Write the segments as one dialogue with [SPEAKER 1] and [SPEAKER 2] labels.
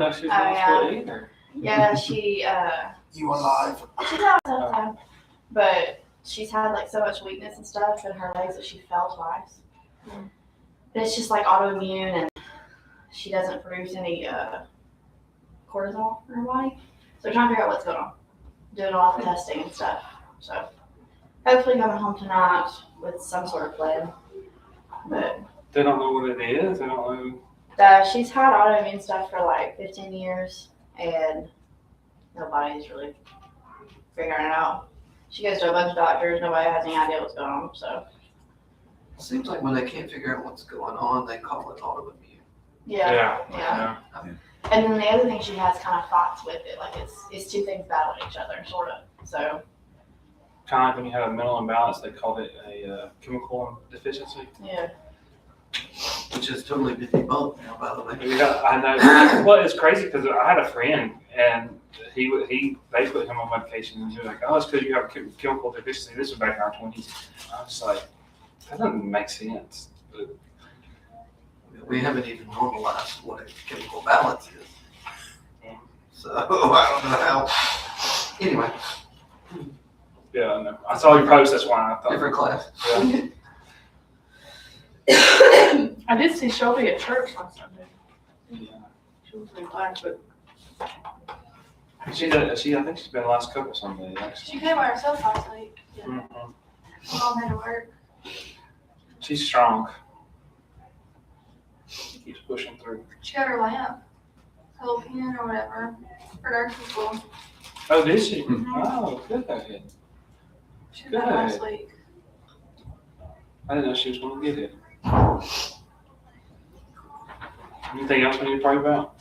[SPEAKER 1] No, she's not split either.
[SPEAKER 2] Yeah, she
[SPEAKER 3] You alive?
[SPEAKER 2] she's not all the time, but she's had like so much weakness and stuff in her legs that she fell twice. And it's just like autoimmune, and she doesn't produce any cortisol in her body. So we're trying to figure out what's going on. Doing a lot of testing and stuff. So hopefully coming home tonight with some sort of plan. But
[SPEAKER 1] They don't know what it is. They don't know.
[SPEAKER 2] She's had autoimmune stuff for like 15 years, and nobody's really figuring it out. She goes to a bunch of doctors. Nobody has any idea what's going on. So
[SPEAKER 3] It seems like when they can't figure out what's going on, they call it autoimmune.
[SPEAKER 2] yeah. And then the other thing she has kind of fights with it. Like it's two things battling each other, sort of. So
[SPEAKER 1] Kind of like when you have a mental imbalance, they called it a chemical deficiency.
[SPEAKER 2] yeah.
[SPEAKER 3] Which has totally been debunked now, by the way.
[SPEAKER 1] Yeah, I know. Well, it's crazy because I had a friend and they put him on medication and he was like, "Oh, it's because you have a chemical deficiency." This was back in our 20s. I was like, that doesn't make sense. But
[SPEAKER 3] We haven't even normalized what a chemical balance is. So I don't know how. Anyway,
[SPEAKER 1] yeah, I know. I saw your post. That's why I thought.
[SPEAKER 3] different class.
[SPEAKER 1] Yeah.
[SPEAKER 4] I did see Shelby at church last Sunday.
[SPEAKER 1] Yeah.
[SPEAKER 4] She was in class, but
[SPEAKER 1] I think she's been the last couple Sundays actually.
[SPEAKER 5] She came by herself last week.
[SPEAKER 1] Mhm.
[SPEAKER 5] Mom had to work.
[SPEAKER 1] She's strong. She keeps pushing through.
[SPEAKER 5] She got her lamp, her little pen or whatever, for nursing school.
[SPEAKER 1] Oh, did she?
[SPEAKER 5] Mhm.
[SPEAKER 1] Oh, good.
[SPEAKER 5] She did that last week.
[SPEAKER 1] I didn't know she was going to get it. Anything else we need to pray about?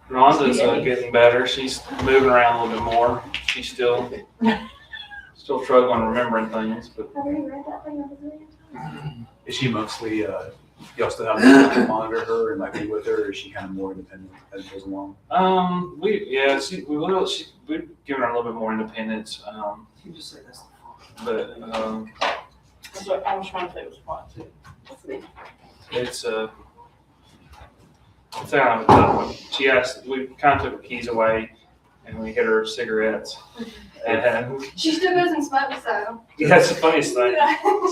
[SPEAKER 1] Rhonda's getting better. She's moving around a little bit more. She's still struggling remembering things, but
[SPEAKER 5] Have you read that thing on the
[SPEAKER 6] Is she mostly, y'all still have to monitor her and like be with her, or is she kind of more independent as it goes along?
[SPEAKER 1] we've given her a little bit more independence.
[SPEAKER 3] You just say that's
[SPEAKER 1] But
[SPEAKER 4] that's what I was trying to say was fun too.
[SPEAKER 1] it's she asked. We kind of took her keys away, and we hid her cigarettes. And
[SPEAKER 5] She still goes and smokes though.
[SPEAKER 1] yeah, that's the funniest thing.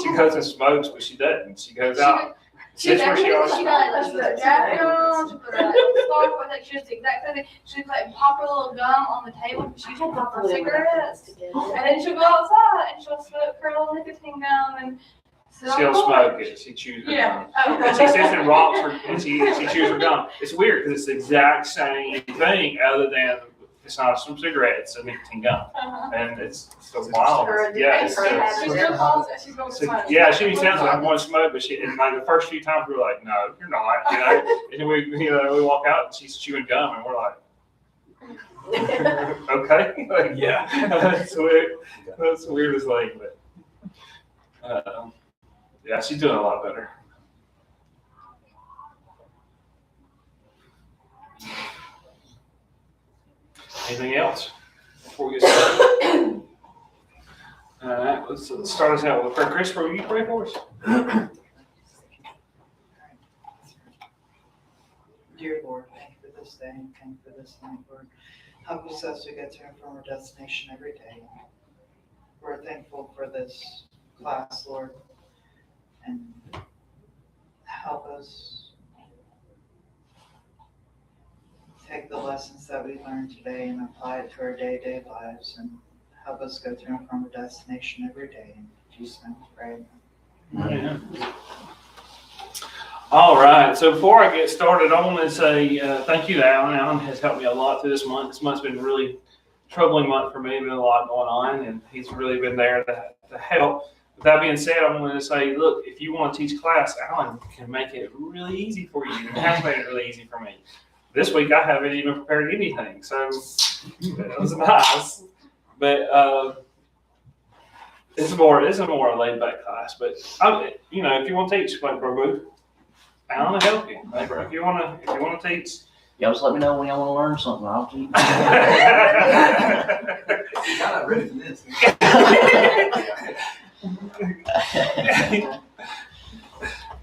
[SPEAKER 1] She goes and smokes, but she doesn't. She goes out.
[SPEAKER 5] She
[SPEAKER 1] Sits where she always.
[SPEAKER 5] she does. She put a jacket on, she put a scarf on, like she does the exact same thing. She like pop her little gum on the table because she used to pop her cigarettes. And then she'll go outside and she'll smoke her little nicotine gum and
[SPEAKER 1] She'll smoke it. She chews her gum.
[SPEAKER 5] Oh.
[SPEAKER 1] And she sits and rocks her, and she chews her gum. It's weird because it's the exact same thing, other than it's not some cigarette, it's a nicotine gum, and it's so wild. Yeah,
[SPEAKER 5] She still calls it. She's going to smoke.
[SPEAKER 1] yeah. She sounds like I want to smoke, but and like the first few times we were like, no, you're not, And then we walk out and she's chewing gum, and we're like, okay, like,
[SPEAKER 6] Yeah.
[SPEAKER 1] that's weird. That's the weirdest thing, but yeah, she's doing a lot better. Anything else before we get started? All right, let's start us out with prayer. Christopher, will you pray for us?
[SPEAKER 7] Dear Lord, thank you for this day and thank you for this night, Lord. Help us as we get to and from our destination every day. We're thankful for this class, Lord, and help us take the lessons that we learned today and apply it to our day-to-day lives, and help us go to and from our destination every day. In Jesus' name we pray.
[SPEAKER 1] Amen. All right, so before I get started, I want to say thank you to Alan. Alan has helped me a lot through this month. This month's been a really troubling month for me. Been a lot going on, and he's really been there to help. With that being said, I'm going to say, look, if you want to teach class, Alan can make it really easy for you, and has made it really easy for me. This week, I haven't even prepared anything, so it was nice. But it's a more laid back class. But if you want to teach, like bro, Alan will help you. Like, if you want to teach.
[SPEAKER 8] Y'all just let me know when y'all want to learn something. I'll teach.
[SPEAKER 3] You're not ready for this.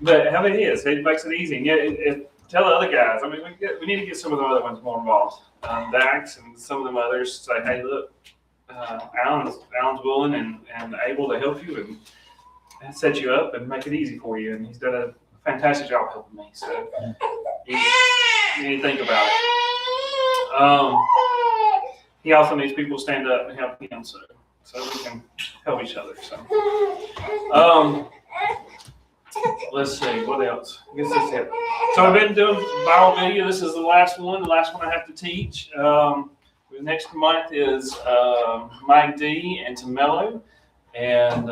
[SPEAKER 1] But how it is, it makes it easy. And tell the other guys. I mean, we need to get some of the other ones more involved. Dax and some of them others say, hey, look, Alan's willing and able to help you and set you up and make it easy for you. And he's done a fantastic job helping me. So you need to think about it. He also needs people to stand up and help him, so we can help each other. So, let's see, what else? I guess that's it. So I've been doing viral video. This is the last one I have to teach. Next month is Mike D and Tamello, and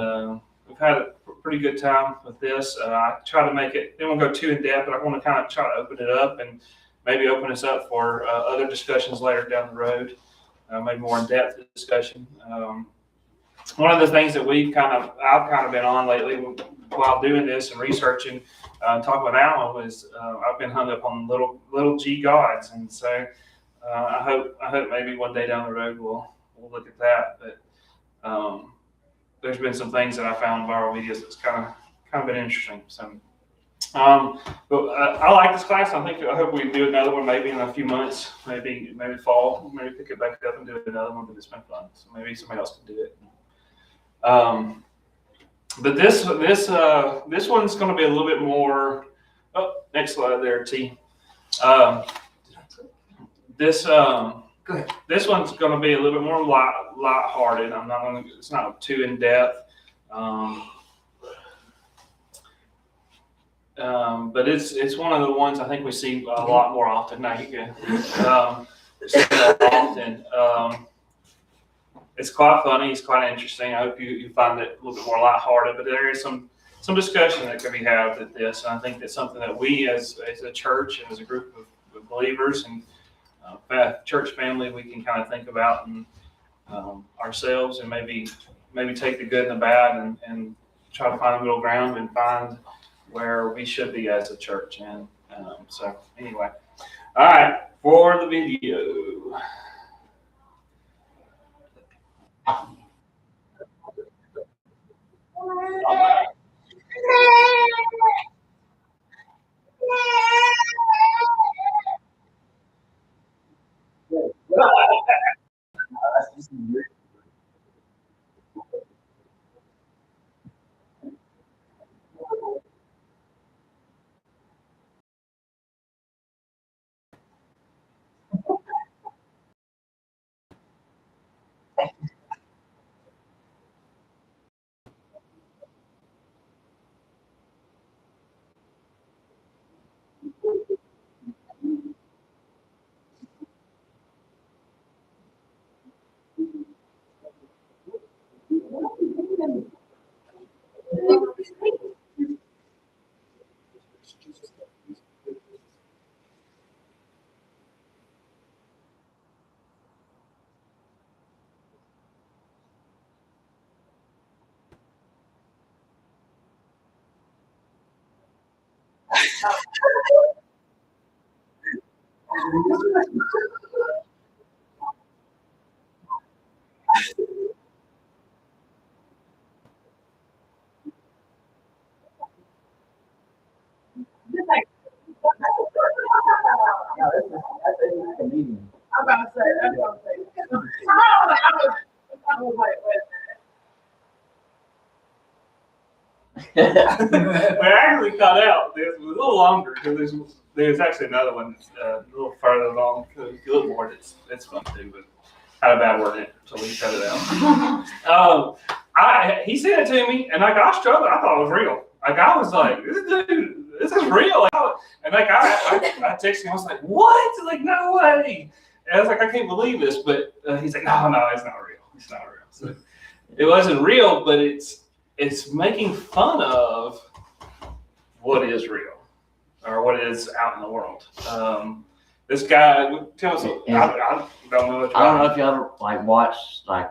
[SPEAKER 1] we've had a pretty good time with this. I try to make it, didn't want to go too in depth, but I want to kind of try to open it up and maybe open us up for other discussions later down the road, maybe more in-depth discussion. One of the things that I've kind of been on lately while doing this and researching, talking with Alan, was I've been hung up on little G gods, and so I hope maybe one day down the road we'll look at that. But there's been some things that I found in viral videos that's kind of been interesting. So, but I like this class. I hope we do another one maybe in a few months, maybe fall, maybe pick it back up and do another one. But it's been fun, so maybe somebody else can do it. But this one's going to be a little bit more. Oh, next slide there, T. This one's going to be a little bit more light-hearted. It's not too in depth. But it's one of the ones I think we see a lot more often now. You can see that often. It's quite funny. It's quite interesting. I hope you find it a little bit more lighthearted. But there is some discussion that can be had with this. And I think that's something that we, as a church and as a group of believers and church family, we can kind of think about and ourselves, and maybe take the good and the bad and try to find a middle ground and find where we should be as a church. And so anyway, all right, for the video.
[SPEAKER 4] I'm about to say, that's what I'm saying. I was like,
[SPEAKER 1] We actually cut out. There's a little longer because there's actually another one that's a little further along. Good Lord, it's fun too, but had a bad word in it, so we cut it out. He sent it to me, and like I struggled. I thought it was real. Like I was like, this is real. And like I texted him. I was like, what? Like no way. And I was like, I can't believe this. But he's like, no, it's not real. It's not real. So it wasn't real, but it's making fun of what is real or what is out in the world. This guy, tell us. I don't know.
[SPEAKER 8] I don't know if you ever watched, of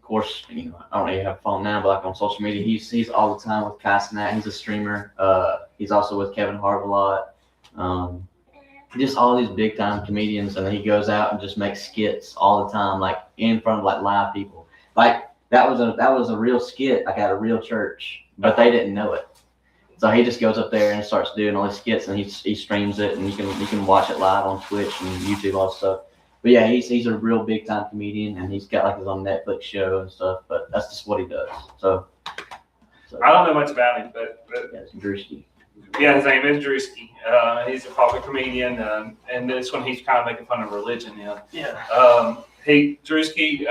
[SPEAKER 8] course, I don't even have a phone now, but on social media, he's all the time with Castanat. He's a streamer. He's also with Kevin Hart a lot. Just all these big time comedians, and then he goes out and just makes skits all the time, in front of live people. That was a real skit, at a real church, but they didn't know it. So he just goes up there and starts doing all his skits, and he streams it, and you can watch it live on Twitch and YouTube, all that stuff. But yeah, he's a real big time comedian, and he's got like his own Netflix show and stuff. But that's just what he does. So
[SPEAKER 1] I don't know much about him, but
[SPEAKER 8] yeah, it's Drewski.
[SPEAKER 1] yeah, his name is Drewski. He's a popular comedian, and this one he's kind of making fun of religion.
[SPEAKER 3] Yeah.
[SPEAKER 1] Drewski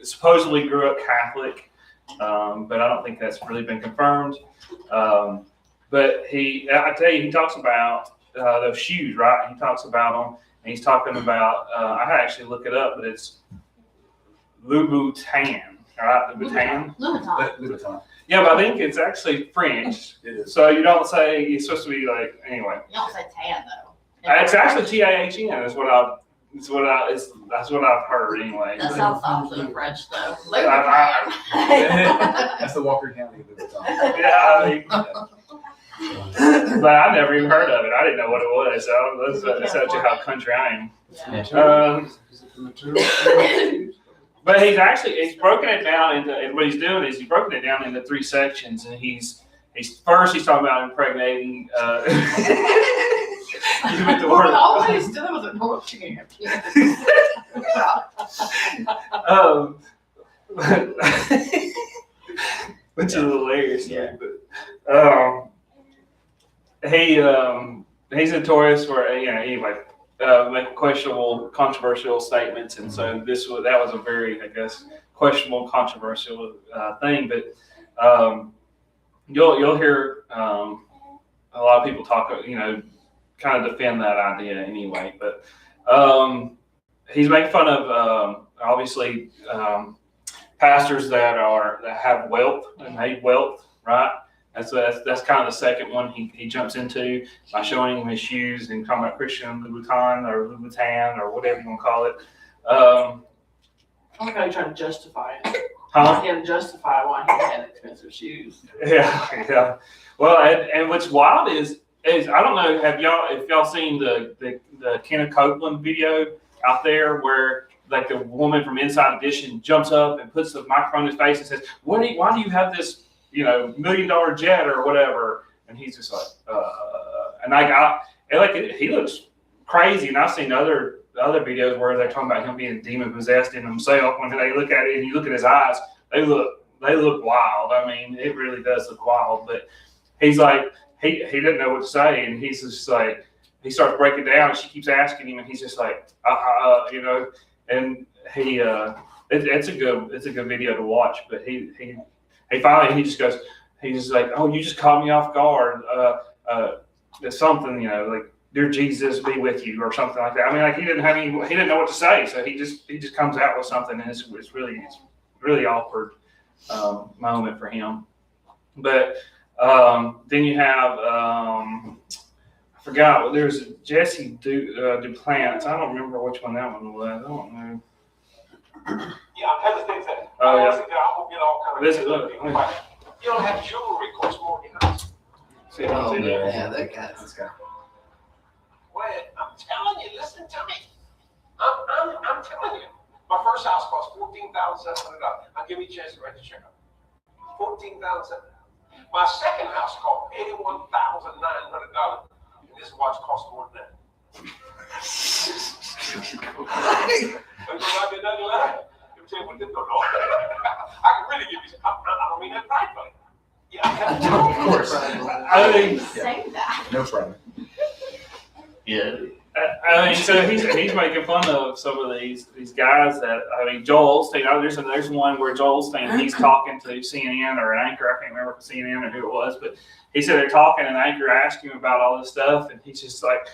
[SPEAKER 1] supposedly grew up Catholic, but I don't think that's really been confirmed. But I tell you, he talks about those shoes, right? He talks about them, and he's talking about. I had to actually look it up, but it's Louboutin, right? Louboutin.
[SPEAKER 2] Louboutin.
[SPEAKER 1] Yeah, but I think it's actually French.
[SPEAKER 6] It is.
[SPEAKER 1] So you don't say, it's supposed to be like, anyway.
[SPEAKER 2] You don't say tan though.
[SPEAKER 1] It's actually TAHN. That's what I've heard anyway.
[SPEAKER 2] That sounds awfully French though.
[SPEAKER 1] I-
[SPEAKER 6] That's the Walker County Louboutin.
[SPEAKER 1] Yeah, I mean, but I never even heard of it. I didn't know what it was. So that's tells you how country I am. But he's broken it down into, and what he's doing is he's broken it down into 3 sections, and he's talking about impregnating. You went to work.
[SPEAKER 4] Always do with a North Champ.
[SPEAKER 1] Which is hilarious.
[SPEAKER 8] Yeah.
[SPEAKER 1] But, he's notorious for anyway. Make questionable, controversial statements, and so that was a very, I guess, questionable, controversial thing. But you'll hear a lot of people talk, kind of defend that idea anyway. But he's making fun of obviously pastors that have wealth and made wealth, right? That's kind of the second one he jumps into by showing him his shoes and talking about Christian Louboutin or whatever you want to call it.
[SPEAKER 4] I like how you're trying to justify it.
[SPEAKER 1] Huh?
[SPEAKER 4] He had to justify why he had expensive shoes.
[SPEAKER 1] Yeah. Well, and what's wild is I don't know, if y'all seen the Kenneth Copeland video out there where like the woman from Inside Edition jumps up and puts the microphone in his face and says, why do you have this $1 million jet or whatever? And he's just like, he looks crazy. And I've seen other videos where they're talking about him being demon possessed in himself. When they look at it and you look at his eyes, they look wild. I mean, it really does look wild. But he's like, he didn't know what to say, and he's just like, he starts breaking down, and she keeps asking him, and he's just like, and he it's a good video to watch. But he finally he just goes, he's just like, oh, you just caught me off guard. Something, like, dear Jesus be with you or something like that. I mean, like, he didn't know what to say, so he just comes out with something, and it's really awkward moment for him. But then you have I forgot, there's Jesse Duplantis. I don't remember which one that one was. I don't know.
[SPEAKER 9] Yeah, I'm hesitating to say.
[SPEAKER 1] Oh, yeah.
[SPEAKER 9] I will get all kind of
[SPEAKER 1] This-
[SPEAKER 9] you don't have jewelry, cost more than us.
[SPEAKER 3] Oh, yeah, that guy.
[SPEAKER 6] This guy.
[SPEAKER 9] Well, I'm telling you, listen to me. I'm telling you. My first house cost $14,700. I'll give you a chance to write the check up. $14,700. My second house cost $81,900. And this watch costs more than that. But you might be another line. Let me tell you what this don't know. I can really give you. I don't mean that pridefully. Yeah,
[SPEAKER 6] Of course.
[SPEAKER 1] I mean,
[SPEAKER 2] Say that.
[SPEAKER 6] No problem.
[SPEAKER 8] Yeah.
[SPEAKER 1] I mean, so he's making fun of some of these guys that, Joel Osteen. There's one where Joel Osteen, he's talking to CNN or an anchor. I can't remember if it's CNN or who it was, but he said they're talking, and the anchor asked him about all this stuff, and he's just like,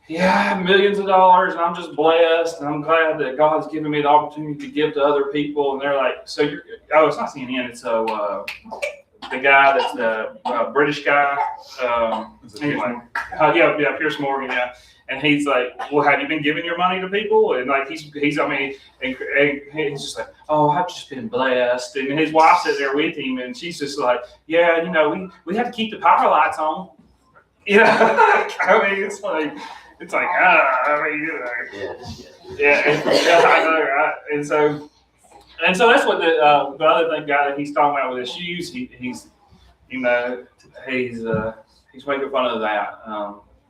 [SPEAKER 1] yeah, I have millions of dollars, and I'm just blessed, and I'm glad that God's given me the opportunity to give to other people. And they're like, so it's not CNN, it's the guy that's the British guy. Anyway, Pierce Morgan, yeah. And he's like, well, have you been giving your money to people? And like, he's just like, oh, I've just been blessed. And his wife sits there with him, and she's just like, yeah, we have to keep the power lights on. It's like, I know, right? And so that's what the other guy that he's talking about with his shoes. you know, he's making fun of that.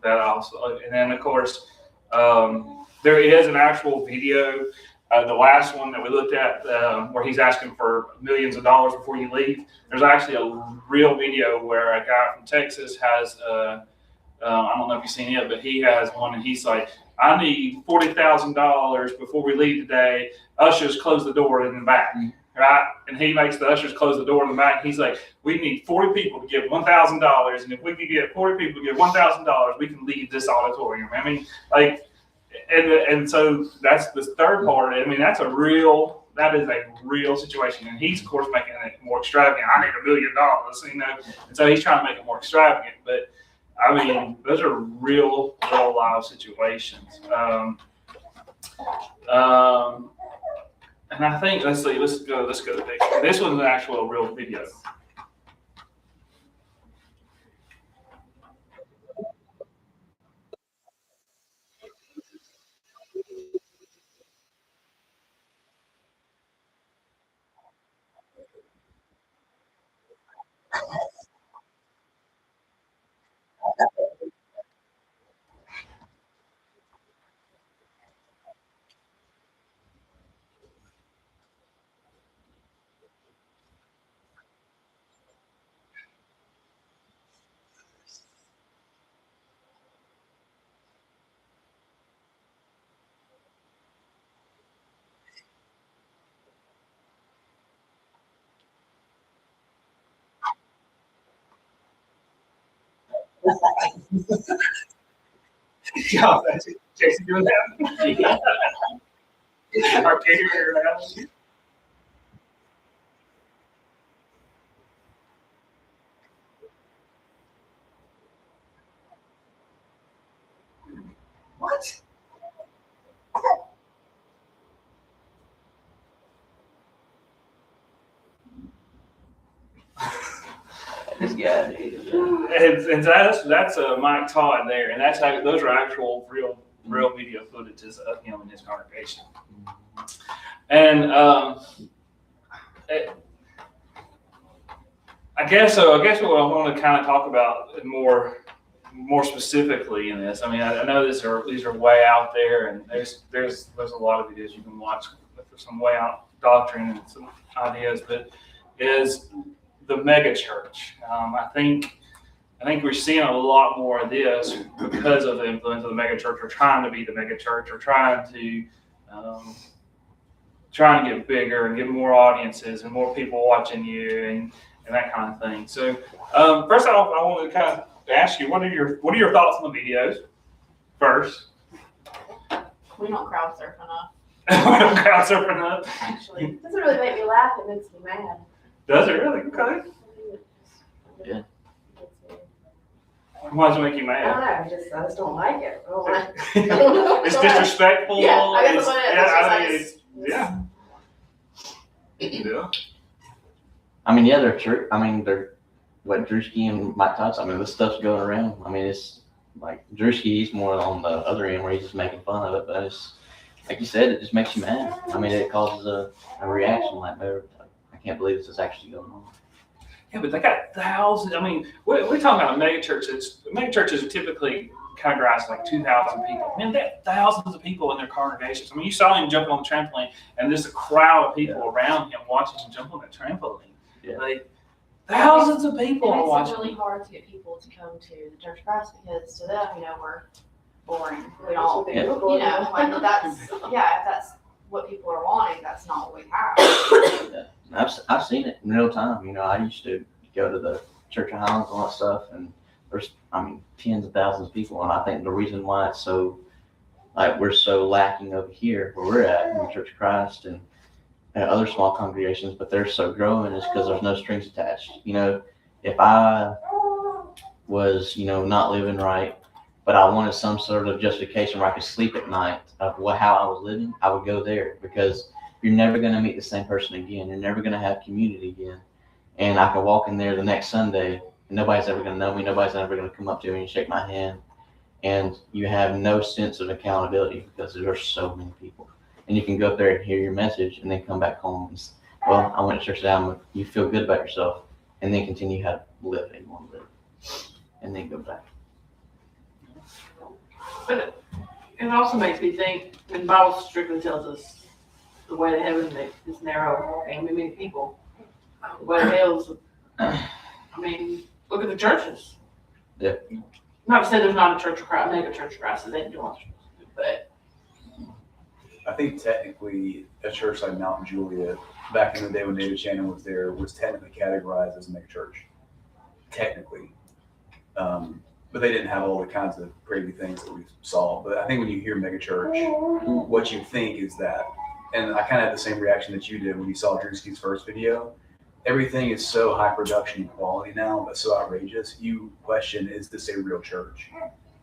[SPEAKER 1] That also, and then of course, there is an actual video. The last one that we looked at, where he's asking for millions of dollars before you leave. There's actually a real video where a guy from Texas has. I don't know if you've seen it, but he has one, and he's like, "I need $40,000 before we leave today. Ushers, close the door in the back." Right? And he makes the ushers close the door in the back. He's like, "We need 40 people to give $1,000, and if we can get 40 people to give $1,000, we can leave this auditorium." I mean, like, and so that's the third part. I mean, that is a real situation, and he's of course making it more extravagant. I need $1 million, you know, and so he's trying to make it more extravagant. But I mean, those are real live situations. And I think let's go to the picture. This one's an actual real video. Yeah, that's it. Jason doing that. Yeah. Our caterer here now. What?
[SPEAKER 8] This guy.
[SPEAKER 1] And that's Mike Todd there, and those are actual real video footages of him and his congregation. And I guess what I want to kind of talk about more specifically in this. I mean, I know these are way out there, and there's a lot of videos you can watch for some way out doctrine and some ideas, but is the megachurch. I think we're seeing a lot more of this because of the influence of the megachurch, or trying to be the megachurch, or trying to get bigger and get more audiences and more people watching you and that kind of thing. So first off, I want to kind of ask you, what are your thoughts on the videos first?
[SPEAKER 2] We don't crowd surf enough.
[SPEAKER 1] We don't crowd surf enough.
[SPEAKER 2] Actually, it doesn't really make me laugh. It makes me mad.
[SPEAKER 1] Does it really? Okay.
[SPEAKER 8] Yeah.
[SPEAKER 1] Why does it make you
[SPEAKER 2] I
[SPEAKER 1] mad?
[SPEAKER 2] don't know. I just don't like it. I don't like
[SPEAKER 1] It's disrespectful.
[SPEAKER 2] Yeah, I guess
[SPEAKER 1] It's-
[SPEAKER 2] that's
[SPEAKER 1] yeah, yeah.
[SPEAKER 8] I mean, yeah, they're true. I mean, they're what Drewski and Mike Todd's. I mean, this stuff's going around. I mean, it's like Drewski, he's more on the other end where he's just making fun of it, but it's like you said, it just makes you mad. I mean, it causes a reaction like, I can't believe this is actually going on.
[SPEAKER 1] Yeah, but they got thousands. I mean, we're talking about megachurches. Megachurches are typically categorized like 2,000 people. Man, they have thousands of people in their congregations. I mean, you saw him jumping on the trampoline, and there's a crowd of people around him watching him jump on that trampoline.
[SPEAKER 8] Yeah.
[SPEAKER 1] Like, thousands of people
[SPEAKER 2] It
[SPEAKER 1] are
[SPEAKER 2] makes
[SPEAKER 1] watching.
[SPEAKER 2] it really hard to get people to come to the church of Christ because to them, we're boring. We don't, like that's, if that's what people are wanting, that's not what we have.
[SPEAKER 8] Yeah. I've seen it in real time. I used to go to the Church of Highlands and all that stuff, and there's, tens of thousands of people, and I think the reason why it's so, like, we're so lacking over here where we're at in the Church of Christ and other small congregations, but they're so growing is because there's no strings attached. If I was, not living right, but I wanted some sort of justification where I could sleep at night of how I was living, I would go there, because you're never going to meet the same person again. You're never going to have community again. And I could walk in there the next Sunday, and nobody's ever going to know me. Nobody's ever going to come up to me and shake my hand. And you have no sense of accountability because there are so many people. And you can go up there and hear your message and then come back home and, well, I went to church today. You feel good about yourself. and then continue how to live and want to live, and then go back.
[SPEAKER 4] But it also makes me think, when the Bible strictly tells us the way to heaven is narrow and many people, the way to hell is, I mean, look at the churches.
[SPEAKER 8] Yeah.
[SPEAKER 4] Not to say there's not a church of Christ, mega church of Christ, so they do what they're supposed to do, but
[SPEAKER 6] I think technically a church like Mount Juliet, back in the day when David Shannon was there, was technically categorized as a mega church. Technically. But they didn't have all the kinds of crazy things that we saw. But I think when you hear mega church, what you think is that, and I kind of had the same reaction that you did when you saw Drewski's first video. Everything is so high production and quality now, but so outrageous. You question, is this a real church?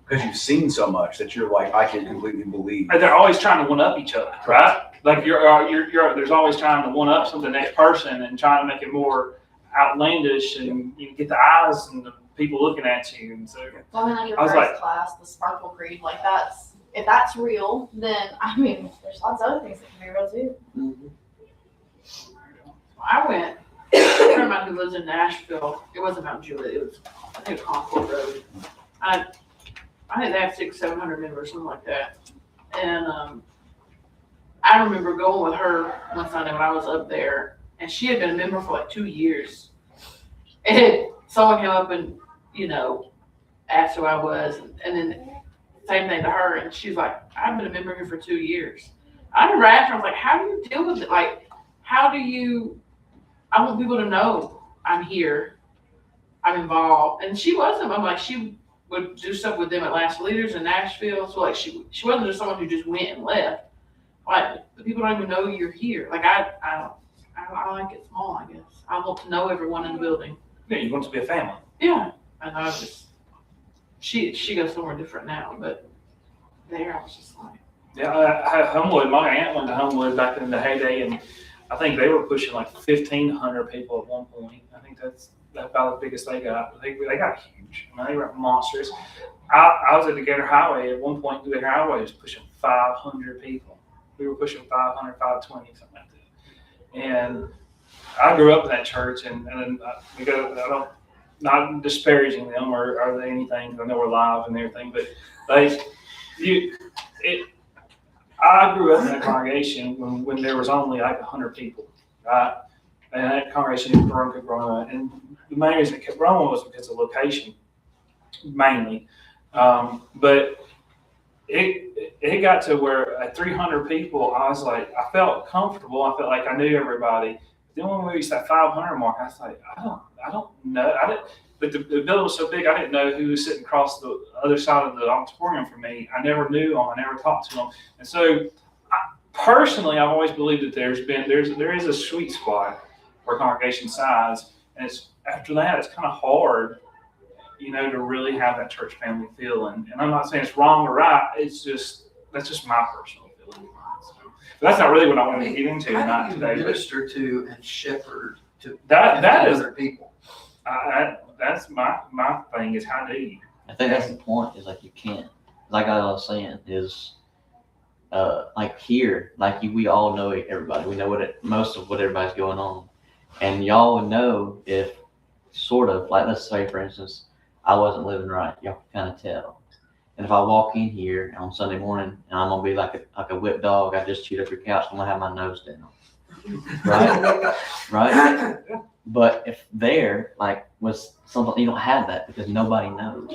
[SPEAKER 6] Because you've seen so much that you're like, I can completely believe.
[SPEAKER 1] And they're always trying to one up each other, right? Like there's always trying to one up the next person and trying to make it more outlandish, and you get the eyes and the people looking at you. And so,
[SPEAKER 2] Well, I mean, like your
[SPEAKER 1] I was
[SPEAKER 2] first
[SPEAKER 1] like-
[SPEAKER 2] class, the Sparkle Creed, like if that's real, then I mean, there's lots of other things that can be real too.
[SPEAKER 4] I went, a friend of mine who lives in Nashville, it wasn't Mount Juliet, it was, I think it was Concord Road. I think they have 600-700 members, something like that. And I remember going with her one Sunday when I was up there, and she had been a member for like 2 years. And someone came up and, asked who I was, and then same thing to her, and she's like, I've been a member here for 2 years. I remember asking her, I was like, how do you deal with it? Like, I want people to know I'm here, I'm involved. And she wasn't. I'm like, she would do stuff with them at Last Leaders in Nashville. So like she wasn't just someone who just went and left. Like, the people don't even know you're here. Like I like it small, I guess. I want to know everyone in the building.
[SPEAKER 1] Yeah, you want it to be a family.
[SPEAKER 4] Yeah. And I was just, she goes somewhere different now, but there I was just like.
[SPEAKER 1] Yeah, Homewood, my aunt went to Homewood back in the heyday, and I think they were pushing like 1,500 people at one point. I think that's about the biggest they got. They got huge. I mean, they were monstrous. I was at the Gator Highway at one point. The Gator Highway was pushing 500 people. We were pushing 500, 520, something like that. And I grew up in that church, and not disparaging them or anything. I know we're live and everything, but I grew up in that congregation when there was only like 100 people, right? And that congregation kept growing. And the main reason it kept growing was because of location, mainly. But it got to where at 300 people, I was like, I felt comfortable. I felt like I knew everybody. Then when we reached that 500 mark, I was like, I don't know. But the building was so big, I didn't know who was sitting across the other side of the auditorium from me. I never knew them. I never talked to them. And so, personally, I've always believed that there is a sweet spot for congregation size. And after that, it's kind of hard, to really have that church family feel. And I'm not saying it's wrong or right. That's just my personal feeling. So, but that's not really what I wanted to get into.
[SPEAKER 3] How do you minister to and shepherd to
[SPEAKER 1] that is
[SPEAKER 3] other people?
[SPEAKER 1] That's my thing is, how do you?
[SPEAKER 8] I think that's the point, is like you can't. Like I was saying, is like here, we all know everybody. We know most of what everybody's going on. And y'all would know if sort of, like let's say for instance, I wasn't living right. Y'all can kind of tell. And if I walk in here on Sunday morning and I'm gonna be like a whipped dog, I just chewed up your couch, I'm gonna have my nose down. Right? Right? But if there was something, you don't have that because nobody knows.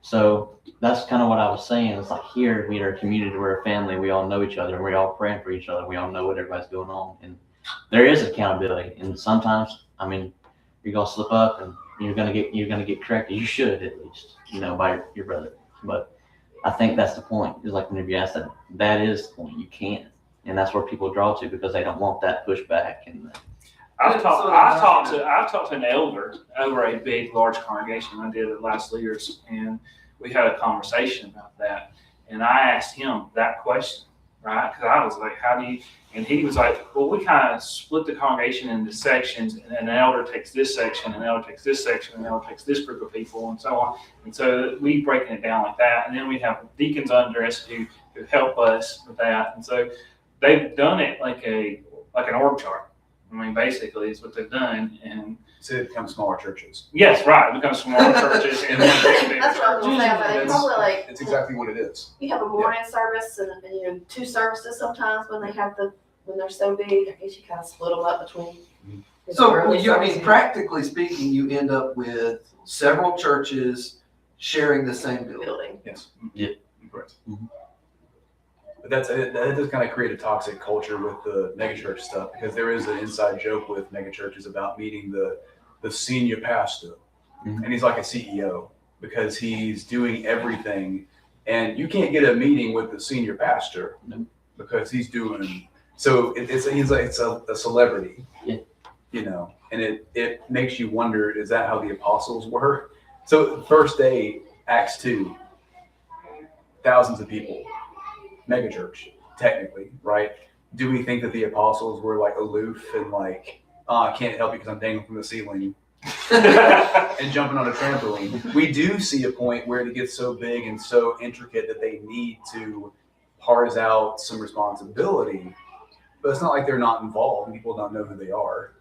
[SPEAKER 8] So that's kind of what I was saying. It's like here we are a community, we're a family, we all know each other, and we're all praying for each other. We all know what everybody's going on, and there is accountability. And sometimes, you're gonna slip up and you're gonna get corrected. You should at least, by your brother. But I think that's the point. Is like whenever you ask that is the point. You can't, and that's where people draw to because they don't want that pushback and.
[SPEAKER 1] I've talked to an elder over a big, large congregation. I did at Last Leaders, and we had a conversation about that. And I asked him that question, right? Because I was like, how do you? And he was like, well, we kind of split the congregation into sections, and an elder takes this section, an elder takes this section, an elder takes this group of people, and so on. And so we breaking it down like that. And then we have deacons under us who help us with that. And so they've done it like an org chart. I mean, basically, it's what they've done. And
[SPEAKER 6] So it becomes smaller churches.
[SPEAKER 1] yes, right, it becomes smaller churches and then bigger
[SPEAKER 2] That's what I was gonna say, but it's probably like,
[SPEAKER 6] It's exactly what it is.
[SPEAKER 10] You have a morning service and you know, 2 services sometimes when when they're so big. I guess you kind of split them up between. the
[SPEAKER 3] So,
[SPEAKER 10] early
[SPEAKER 3] I mean,
[SPEAKER 10] service.
[SPEAKER 3] practically speaking, you end up with several churches sharing the same building.
[SPEAKER 10] Building.
[SPEAKER 6] Yes.
[SPEAKER 8] Yeah.
[SPEAKER 6] Correct.
[SPEAKER 8] Mhm.
[SPEAKER 6] But that does kind of create a toxic culture with the megachurch stuff, because there is an inside joke with megachurches about meeting the senior pastor.
[SPEAKER 8] Mhm.
[SPEAKER 6] And he's like a CEO because he's doing everything. And you can't get a meeting with the senior pastor
[SPEAKER 8] Nope.
[SPEAKER 6] because he's doing, so it's a celebrity.
[SPEAKER 8] Yeah.
[SPEAKER 6] You know, and it makes you wonder, is that how the apostles were? So first day, Acts 2, thousands of people, megachurch, technically, right? Do we think that the apostles were like aloof and like, I can't help you because I'm dangling from the ceiling and jumping on a trampoline? We do see a point where it gets so big and so intricate that they need to parse out some responsibility, but it's not like they're not involved and people don't know who they are.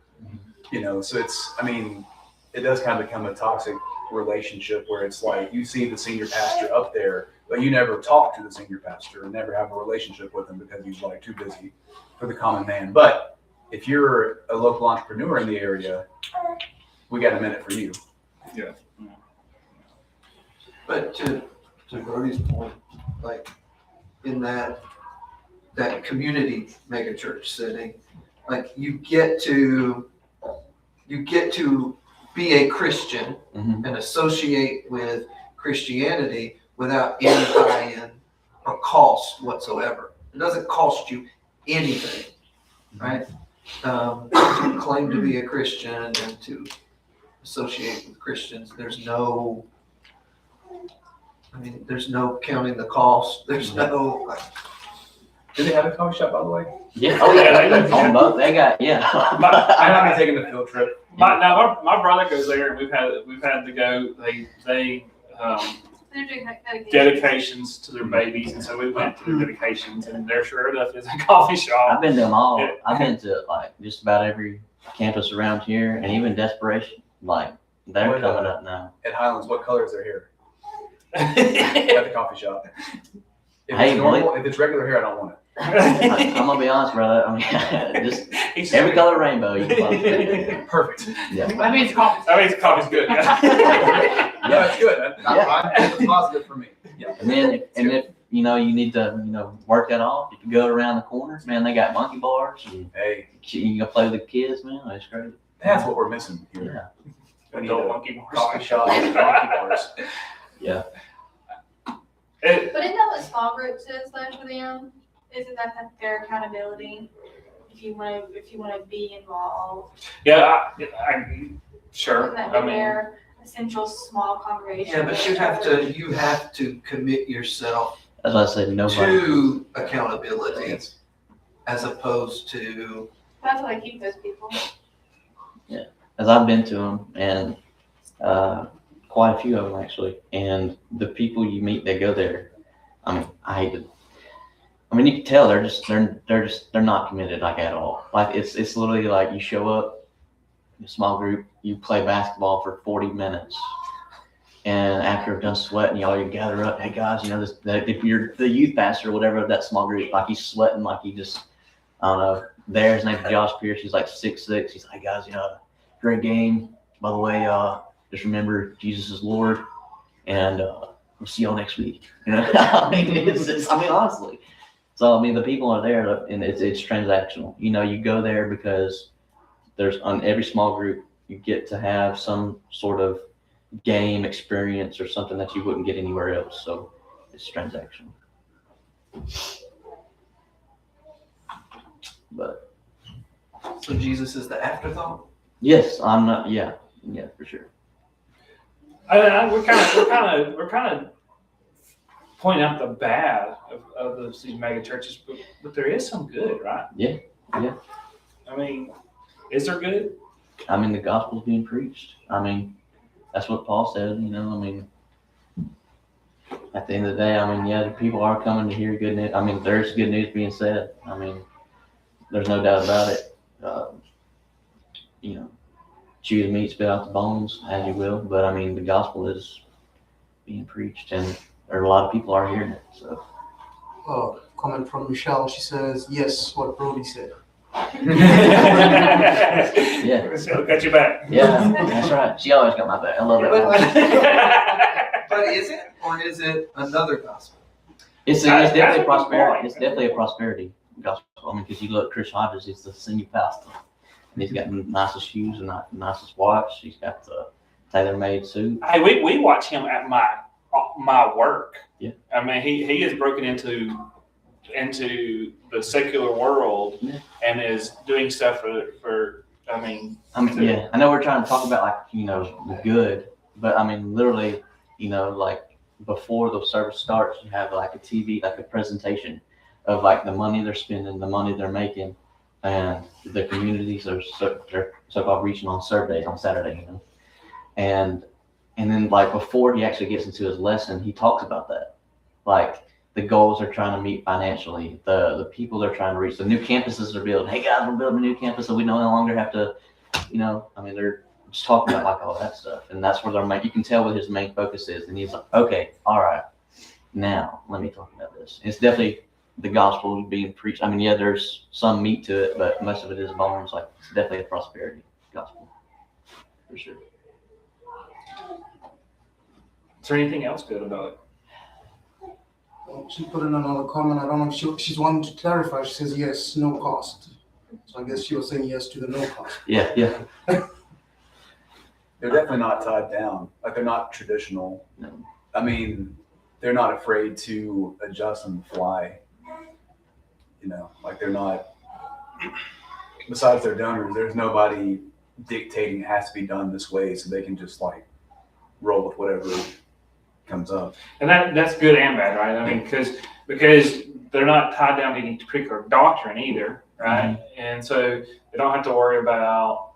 [SPEAKER 6] You know, so it does kind of become a toxic relationship where it's like you see the senior pastor up there, but you never talk to the senior pastor and never have a relationship with him because he's like too busy for the common man. But if you're a local entrepreneur in the area, we got a minute for you.
[SPEAKER 1] Yeah.
[SPEAKER 3] But to Brody's point, like in that community megachurch setting, like you get to be a Christian
[SPEAKER 8] Mhm.
[SPEAKER 3] and associate with Christianity without any buy-in or cost whatsoever. It doesn't cost you anything, right? To claim to be a Christian and to associate with Christians, there's no counting the cost. There's no, like,
[SPEAKER 6] Do they have a coffee shop, by the way?
[SPEAKER 8] Yeah.
[SPEAKER 1] Oh, yeah, they do.
[SPEAKER 8] On both, they got, yeah.
[SPEAKER 6] I'm not gonna take the field trip.
[SPEAKER 1] My brother goes there, and we've had to go. They
[SPEAKER 5] They're doing
[SPEAKER 1] dedications to their babies, and so we went to the dedications, and there sure enough is a coffee shop.
[SPEAKER 8] I've been to them all.
[SPEAKER 1] Yeah.
[SPEAKER 8] I've been to like just about every campus around here, and even Desperation. Like they're
[SPEAKER 6] What,
[SPEAKER 8] coming up now.
[SPEAKER 6] At Highlands, what color is their hair at the coffee shop? If
[SPEAKER 8] Hey,
[SPEAKER 6] it's normal, if it's regular hair, I don't want it.
[SPEAKER 8] I'm gonna be honest, brother. I mean, just every color rainbow. You can find it.
[SPEAKER 6] Perfect.
[SPEAKER 8] Yeah.
[SPEAKER 4] That means coffee.
[SPEAKER 1] That means coffee's good.
[SPEAKER 6] Yeah, it's good. It's positive for me. Yeah.
[SPEAKER 8] And then, if you know you need to, work that off, you can go around the corners. Man, they got monkey bars. And
[SPEAKER 6] Hey,
[SPEAKER 8] you can go play with the kids, man. That's great.
[SPEAKER 6] that's what we're missing here.
[SPEAKER 8] Yeah.
[SPEAKER 6] We need
[SPEAKER 1] Adult
[SPEAKER 6] a
[SPEAKER 1] monkey bars.
[SPEAKER 6] coffee shop and monkey bars.
[SPEAKER 8] Yeah.
[SPEAKER 1] It-
[SPEAKER 5] But isn't that what small groups is though for them? Isn't that their accountability? If you want to be involved,
[SPEAKER 1] yeah, sure.
[SPEAKER 5] isn't that
[SPEAKER 1] I
[SPEAKER 5] be
[SPEAKER 1] mean,
[SPEAKER 5] their essential small congregation?
[SPEAKER 3] yeah, but you have to commit yourself
[SPEAKER 8] As I said, nobody.
[SPEAKER 3] to accountability as opposed to,
[SPEAKER 5] That's why I keep those people.
[SPEAKER 8] As I've been to them, and quite a few of them actually, and the people you meet that go there, I mean, I hate it. I mean, you can tell they're not committed like at all. Like it's literally like you show up, in a small group, you play basketball for 40 minutes, and after you're done sweating, you gather up. Hey guys, if you're the youth pastor or whatever of that small group, like he's sweating, like he just, I don't know. There, his name's Josh Pierce. He's like 6'6". He's like, hey guys, great game. By the way, just remember Jesus is Lord, and we'll see y'all next week. I mean, honestly. So I mean, the people are there, and it's transactional. You go there because there's on every small group you get to have some sort of game experience or something that you wouldn't get anywhere else. So it's transactional. But
[SPEAKER 3] so Jesus is the afterthought?
[SPEAKER 8] yes, I'm not. Yeah, for sure.
[SPEAKER 1] we're kind of pointing out the bad of these mega churches, but there is some good, right?
[SPEAKER 8] Yeah.
[SPEAKER 1] I mean, is there good?
[SPEAKER 8] I mean, the gospel's being preached. I mean, that's what Paul said. I mean, at the end of the day, I mean, yeah, the people are coming to hear good news. I mean, there's good news being said. I mean, there's no doubt about it. chew the meat, spit out the bones, as you will. But I mean, the gospel is being preached, and there are a lot of people are hearing it. So
[SPEAKER 11] Comment from Michelle. She says, yes, what Brody said.
[SPEAKER 8] Yeah.
[SPEAKER 1] So got your back.
[SPEAKER 8] Yeah, that's right. She always got my back. I love that.
[SPEAKER 3] But is it, or is it another gospel?
[SPEAKER 8] It's
[SPEAKER 1] That's
[SPEAKER 8] definitely
[SPEAKER 1] a
[SPEAKER 8] a
[SPEAKER 1] good
[SPEAKER 8] prosperity.
[SPEAKER 1] point.
[SPEAKER 8] It's definitely a prosperity gospel. I mean, because you look at Chris Hodges, he's the senior pastor, and he's got the nicest shoes and the nicest watch. He's got the tailor-made suit.
[SPEAKER 1] Hey, we watch him at my work.
[SPEAKER 8] Yeah.
[SPEAKER 1] I mean, he has broken into the secular world and is doing stuff for I mean.
[SPEAKER 8] Yeah, I know we're trying to talk about the good, but I mean, literally, like before the service starts, you have like a TV, like a presentation of like the money they're spending, the money they're making, and the communities they're so-called reaching on Saturday, and then like before he actually gets into his lesson, he talks about that, like the goals they're trying to meet financially, the people they're trying to reach, the new campuses they're building. Hey guys, we're building a new campus, so we no longer have to, they're just talking about like all that stuff, and that's where you can tell what his main focus is, and he's like, okay, all right, now let me talk about this. It's definitely the gospel being preached. I mean, yeah, there's some meat to it, but most of it is bones. Like it's definitely a prosperity gospel for sure.
[SPEAKER 1] Is there anything else good about it?
[SPEAKER 11] She put in another comment. I don't know if she's wanting to clarify. She says yes, no cost. So I guess she was saying yes to the no cost.
[SPEAKER 8] Yeah.
[SPEAKER 6] They're definitely not tied down. Like they're not traditional.
[SPEAKER 8] No.
[SPEAKER 6] I mean, they're not afraid to adjust on the fly. Like they're not, besides their donors, there's nobody dictating it has to be done this way, so they can just like roll with whatever comes up.
[SPEAKER 1] And that's good and bad, right? I mean, because they're not tied down to any particular doctrine either, right? Mm-hmm. And so they don't have to worry about,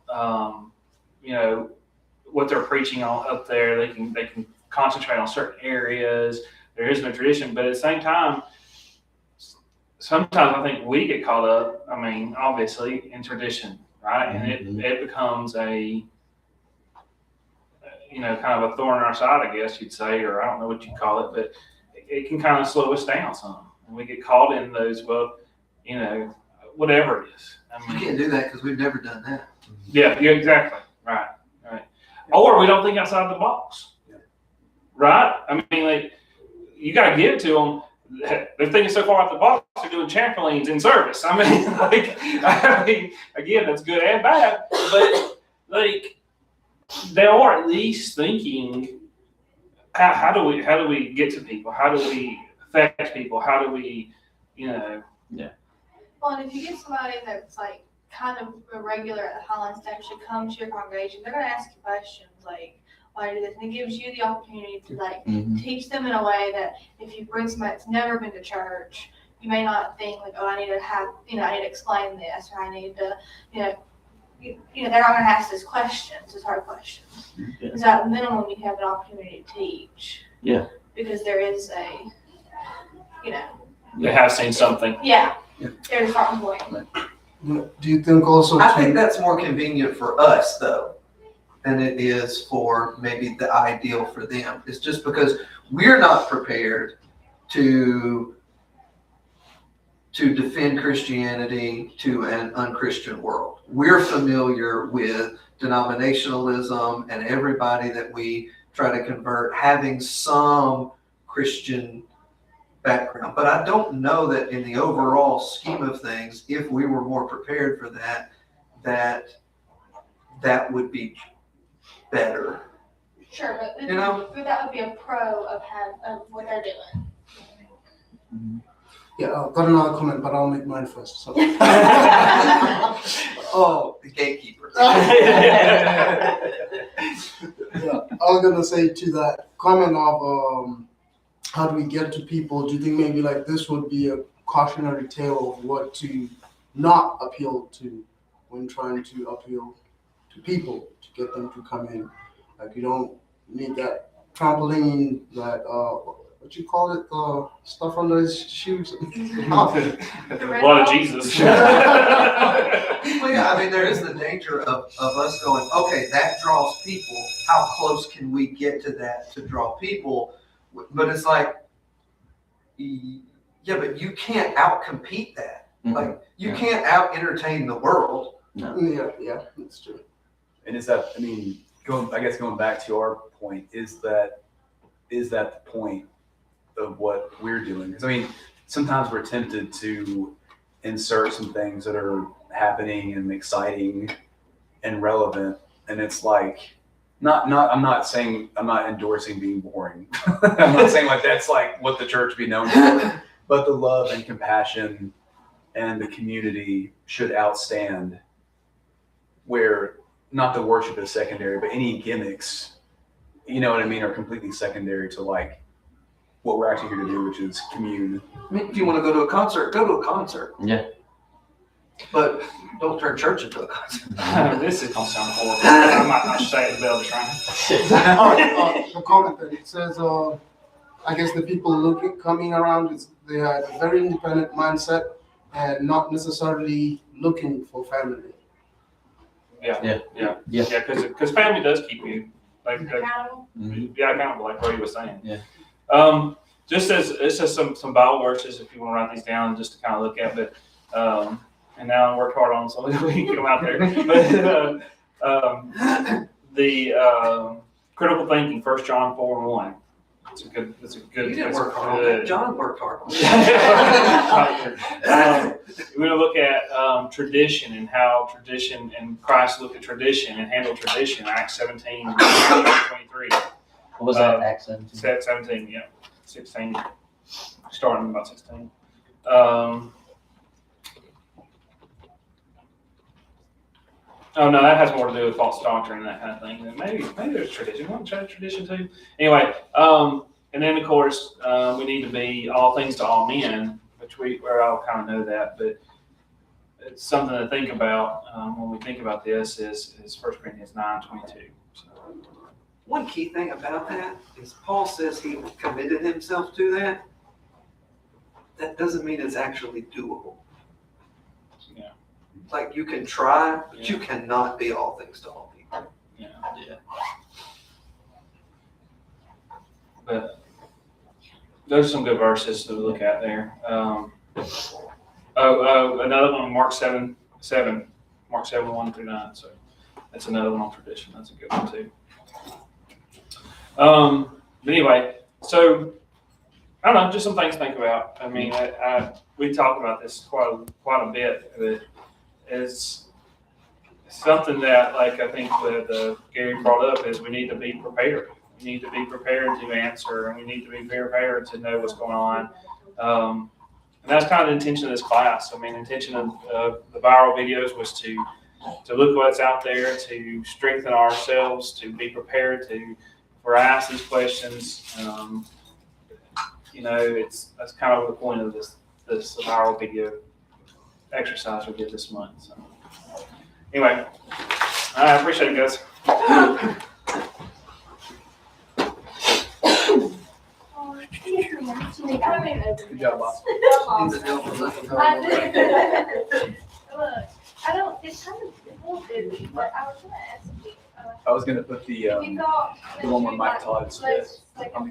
[SPEAKER 1] what they're preaching on up there. They can concentrate on certain areas. There is no tradition, but at the same time, sometimes I think we get caught up, I mean, obviously, in tradition, right? And it becomes a, kind of a thorn in our side, I guess you'd say, or I don't know what you'd call it, but it can kind of slow us down some. And we get caught in those, whatever it is. I mean,
[SPEAKER 3] You can't do that because we've never done that.
[SPEAKER 1] Yeah, exactly. Right. Or we don't think outside the box.
[SPEAKER 6] Yeah.
[SPEAKER 1] Right? I mean, like, you got to give it to them. They're thinking so far out the box, they're doing trampolines in service. I mean, again, that's good and bad, but like, they are at least thinking, how do we get to people? How do we affect people? How do we,
[SPEAKER 5] Well, and if you get somebody that's like kind of a regular at the Highlands to actually come to your congregation, they're going to ask you questions like, why do this? And it gives you the opportunity to teach them in a way that if you bring somebody that's never been to church, you may not think like, oh, I need to explain this, or I need to, they're not going to ask these questions, these hard questions. Because at the minimum, you have an opportunity to teach.
[SPEAKER 8] Yeah.
[SPEAKER 5] Because there is
[SPEAKER 1] they have seen something.
[SPEAKER 5] Yeah. There's a starting point.
[SPEAKER 11] Do you think also?
[SPEAKER 3] I think that's more convenient for us, though, than it is for maybe the ideal for them. It's just because we're not prepared to defend Christianity to an unchristian world. We're familiar with denominationalism and everybody that we try to convert having some Christian background. But I don't know that in the overall scheme of things, if we were more prepared for that would be better.
[SPEAKER 5] Sure, but
[SPEAKER 3] But
[SPEAKER 5] that would be a pro of what they're doing.
[SPEAKER 8] Mm-hmm.
[SPEAKER 11] Yeah, I've got another comment, but I'll make mine first. So.
[SPEAKER 3] Oh, the gatekeeper.
[SPEAKER 11] Yeah, I was gonna say to that comment of how do we get to people? Do you think maybe like this would be a cautionary tale of what to not appeal to when trying to appeal to people to get them to come in? Like you don't need that trampoline, that what you call it, the stuff under his shoes.
[SPEAKER 1] The blood of Jesus.
[SPEAKER 3] Well, yeah, I mean, there is the danger of us going, okay, that draws people. How close can we get to that to draw people? But it's like, yeah, but you can't outcompete that. Like, you can't out-entertain the world.
[SPEAKER 11] Yeah, that's true.
[SPEAKER 6] And is that, I mean, going back to our point, is that the point of what we're doing? Because I mean, sometimes we're tempted to insert some things that are happening and exciting and relevant, and it's like, I'm not endorsing being boring. I'm not saying like that's like what the church be known for, but the love and compassion and the community should outstand, where not the worship is secondary, but any gimmicks, you know what I mean, are completely secondary to like what we're actually here to do, which is commune.
[SPEAKER 3] I mean, if you want to go to a concert, go to a concert.
[SPEAKER 8] Yeah.
[SPEAKER 3] But don't turn church into a concert.
[SPEAKER 1] This is gonna sound horrible. I'm not gonna say it, Bill.
[SPEAKER 11] The comment that it says, I guess the people coming around, they had a very independent mindset and not necessarily looking for family.
[SPEAKER 1] Yeah, because family does keep you
[SPEAKER 2] Accountable.
[SPEAKER 1] accountable, like Brody was saying.
[SPEAKER 8] Yeah.
[SPEAKER 1] Just as some Bible verses, if you want to write these down, just to kind of look at, but and now I worked hard on them, so we can get them out there. But the critical thinking, 1 John 4:1. It's a good.
[SPEAKER 3] You didn't work hard on that. John worked hard on
[SPEAKER 1] that. We're going to look at tradition and how tradition and Christ looked at tradition and handled tradition. Acts 17:23.
[SPEAKER 8] What was that? Acts 17?
[SPEAKER 1] 17, yeah. 16. Starting about 16. Oh no, that has more to do with false doctrine and that kind of thing. And maybe there's tradition. Want to try tradition too? Anyway, and then of course we need to be all things to all men, which we all kind of know that, but it's something to think about when we think about this. Is 1 Corinthians 9:22. So.
[SPEAKER 3] One key thing about that is Paul says he committed himself to that. That doesn't mean it's actually doable.
[SPEAKER 1] Yeah.
[SPEAKER 3] Like you can try, but you cannot be all things to all people.
[SPEAKER 1] Yeah. But those are some good verses to look at there. Another one, Mark 7, Mark 7, 1-9. So that's another one on tradition. That's a good one too. But anyway, so I don't know, just some things to think about. I mean, we talked about this quite a bit. But it's something that, like I think that Gary brought up, is we need to be prepared. We need to be prepared to answer, and we need to be prepared to know what's going on. And that's kind of the intention of this class. I mean, the intention of the viral videos was to look what's out there, to strengthen ourselves, to be prepared to. We're asked these questions. That's kind of the point of this viral video exercise we did this month. So, anyway, I appreciate it, guys.
[SPEAKER 6] Good job, boss.
[SPEAKER 5] It's kind of a little busy, but I was gonna ask you.
[SPEAKER 6] I was gonna put the one where Mike Todd spit.